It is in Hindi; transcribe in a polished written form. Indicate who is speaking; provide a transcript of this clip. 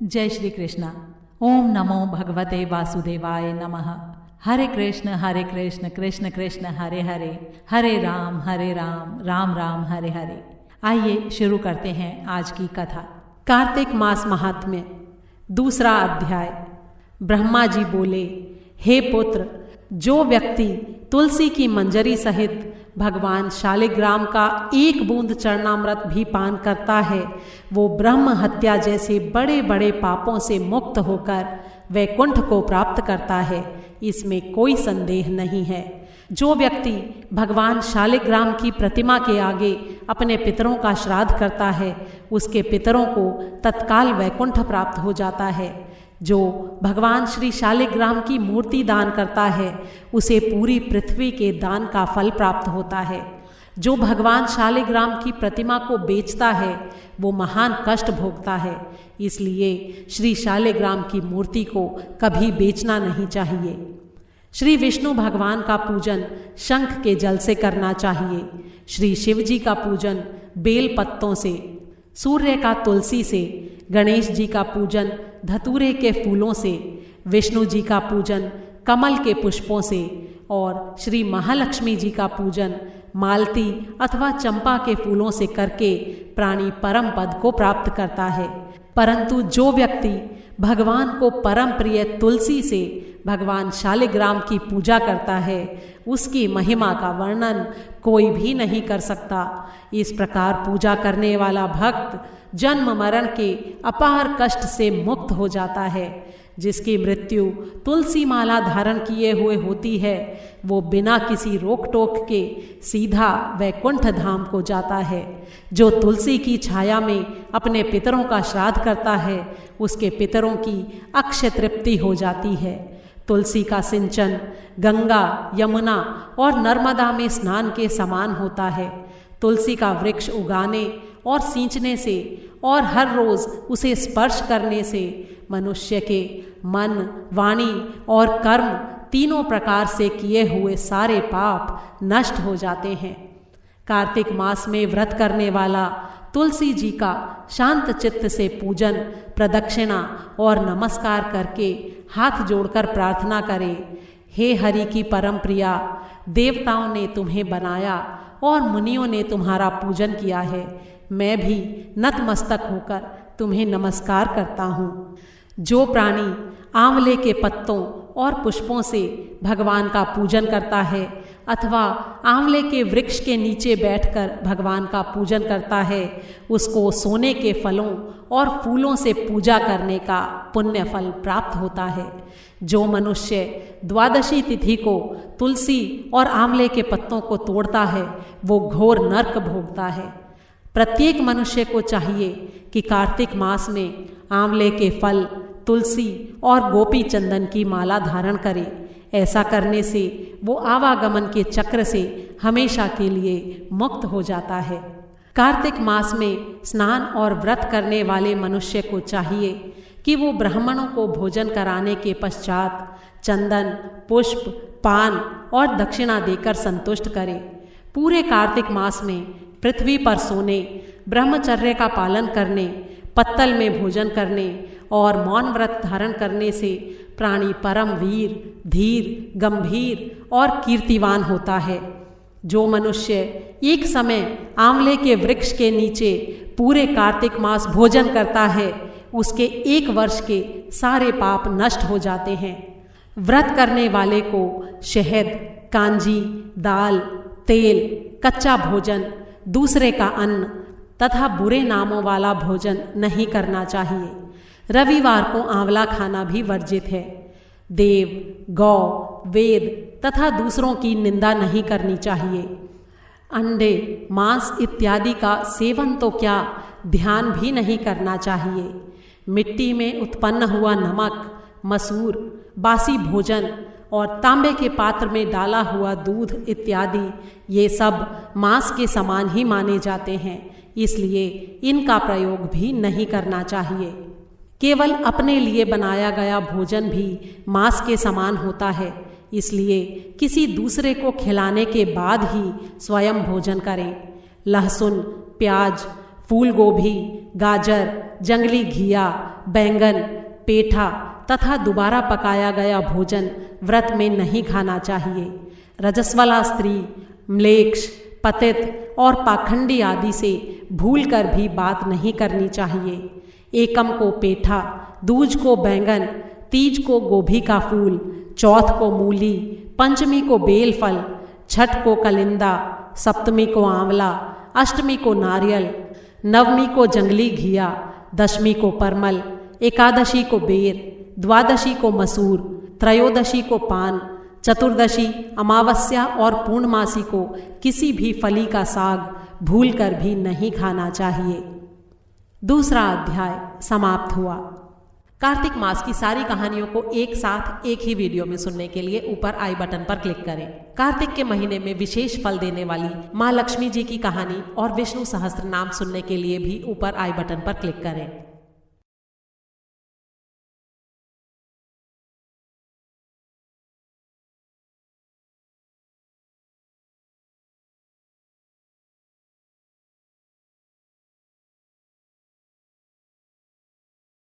Speaker 1: जय श्री कृष्ण। ओम नमो भगवते वासुदेवाय नमः। हरे कृष्ण कृष्ण कृष्ण हरे हरे, हरे राम राम राम हरे हरे। आइए शुरू करते हैं आज की कथा। कार्तिक मास महात्म्य, दूसरा अध्याय। ब्रह्मा जी बोले, हे पुत्र, जो व्यक्ति तुलसी की मंजरी सहित भगवान शालिग्राम का एक बूंद चरणामृत भी पान करता है, वो ब्रह्म हत्या जैसे बड़े बड़े पापों से मुक्त होकर वैकुंठ को प्राप्त करता है, इसमें कोई संदेह नहीं है। जो व्यक्ति भगवान शालिग्राम की प्रतिमा के आगे अपने पितरों का श्राद्ध करता है, उसके पितरों को तत्काल वैकुंठ प्राप्त हो जाता है। जो भगवान श्री शालिग्राम की मूर्ति दान करता है, उसे पूरी पृथ्वी के दान का फल प्राप्त होता है। जो भगवान शालिग्राम की प्रतिमा को बेचता है, वो महान कष्ट भोगता है। इसलिए श्री शालिग्राम की मूर्ति को कभी बेचना नहीं चाहिए। श्री विष्णु भगवान का पूजन शंख के जल से करना चाहिए। श्री शिव जी का पूजन बेल पत्तों से, सूर्य का तुलसी से, गणेश जी का पूजन धतूरे के फूलों से, विष्णु जी का पूजन कमल के पुष्पों से और श्री महालक्ष्मी जी का पूजन मालती अथवा चंपा के फूलों से करके प्राणी परम पद को प्राप्त करता है। परंतु जो व्यक्ति भगवान को परम प्रिय तुलसी से भगवान शालिग्राम की पूजा करता है, उसकी महिमा का वर्णन कोई भी नहीं कर सकता। इस प्रकार पूजा करने वाला भक्त जन्म मरण के अपार कष्ट से मुक्त हो जाता है। जिसकी मृत्यु तुलसी माला धारण किए हुए होती है, वो बिना किसी रोक टोक के सीधा वैकुंठ धाम को जाता है। जो तुलसी की छाया में अपने पितरों का श्राद्ध करता है, उसके पितरों की अक्षय तृप्ति हो जाती है। तुलसी का सिंचन गंगा, यमुना और नर्मदा में स्नान के समान होता है। तुलसी का वृक्ष उगाने और सींचने से और हर रोज उसे स्पर्श करने से मनुष्य के मन, वाणी और कर्म तीनों प्रकार से किए हुए सारे पाप नष्ट हो जाते हैं। कार्तिक मास में व्रत करने वाला तुलसी जी का शांत चित्त से पूजन, प्रदक्षिणा और नमस्कार करके हाथ जोड़कर प्रार्थना करे, हे हरि की परम प्रिया, देवताओं ने तुम्हें बनाया और मुनियों ने तुम्हारा पूजन किया है। मैं भी नतमस्तक होकर तुम्हें नमस्कार करता हूँ। जो प्राणी आंवले के पत्तों और पुष्पों से भगवान का पूजन करता है अथवा आंवले के वृक्ष के नीचे बैठकर भगवान का पूजन करता है, उसको सोने के फलों और फूलों से पूजा करने का पुण्य फल प्राप्त होता है। जो मनुष्य द्वादशी तिथि को तुलसी और आंवले के पत्तों को तोड़ता है, वो घोर नरक भोगता है। प्रत्येक मनुष्य को चाहिए कि कार्तिक मास में आंवले के फल, तुलसी और गोपी चंदन की माला धारण करे। ऐसा करने से वो आवागमन के चक्र से हमेशा के लिए मुक्त हो जाता है। कार्तिक मास में स्नान और व्रत करने वाले मनुष्य को चाहिए कि वो ब्राह्मणों को भोजन कराने के पश्चात चंदन, पुष्प, पान और दक्षिणा देकर संतुष्ट करे। पूरे कार्तिक मास में पृथ्वी पर सोने, ब्रह्मचर्य का पालन करने, पत्तल में भोजन करने और मौन व्रत धारण करने से प्राणी परम वीर, धीर, गंभीर और कीर्तिवान होता है। जो मनुष्य एक समय आंवले के वृक्ष के नीचे पूरे कार्तिक मास भोजन करता है, उसके 1 वर्ष के सारे पाप नष्ट हो जाते हैं। व्रत करने वाले को शहद, कांजी, दाल, तेल, कच्चा भोजन, दूसरे का अन्न तथा बुरे नामों वाला भोजन नहीं करना चाहिए। रविवार को आंवला खाना भी वर्जित है। देव, गौ, वेद तथा दूसरों की निंदा नहीं करनी चाहिए। अंडे, मांस इत्यादि का सेवन तो क्या, ध्यान भी नहीं करना चाहिए। मिट्टी में उत्पन्न हुआ नमक, मसूर, बासी भोजन और तांबे के पात्र में डाला हुआ दूध इत्यादि, ये सब मांस के समान ही माने जाते हैं। इसलिए इनका प्रयोग भी नहीं करना चाहिए। केवल अपने लिए बनाया गया भोजन भी मांस के समान होता है। इसलिए किसी दूसरे को खिलाने के बाद ही स्वयं भोजन करें। लहसुन, प्याज,
Speaker 2: फूल गोभी, गाजर, जंगली घिया, बैंगन, पेठा तथा दोबारा पकाया गया भोजन व्रत में नहीं खाना चाहिए। रजस्वला स्त्री, म्लेच्छ, पतित और पाखंडी आदि से भूलकर भी बात नहीं करनी चाहिए। एकम को पेठा, दूज को बैंगन, तीज को गोभी का फूल, चौथ को मूली, पंचमी को बेल फल, छठ को कलिंदा, सप्तमी को आंवला, अष्टमी को नारियल, नवमी को जंगली घिया, दशमी को परमल, एकादशी को बेर, द्वादशी को मसूर, त्रयोदशी को पान, चतुर्दशी, अमावस्या और पूर्णमासी को किसी भी फली का साग भूलकर भी नहीं खाना चाहिए। दूसरा अध्याय समाप्त हुआ। कार्तिक मास की सारी कहानियों को एक साथ एक ही वीडियो में सुनने के लिए ऊपर आई बटन पर क्लिक करें। कार्तिक के महीने में विशेष फल देने वाली माँ लक्ष्मी जी की कहानी और विष्णु सहस्त्र नाम सुनने के लिए भी ऊपर आई बटन पर क्लिक करें।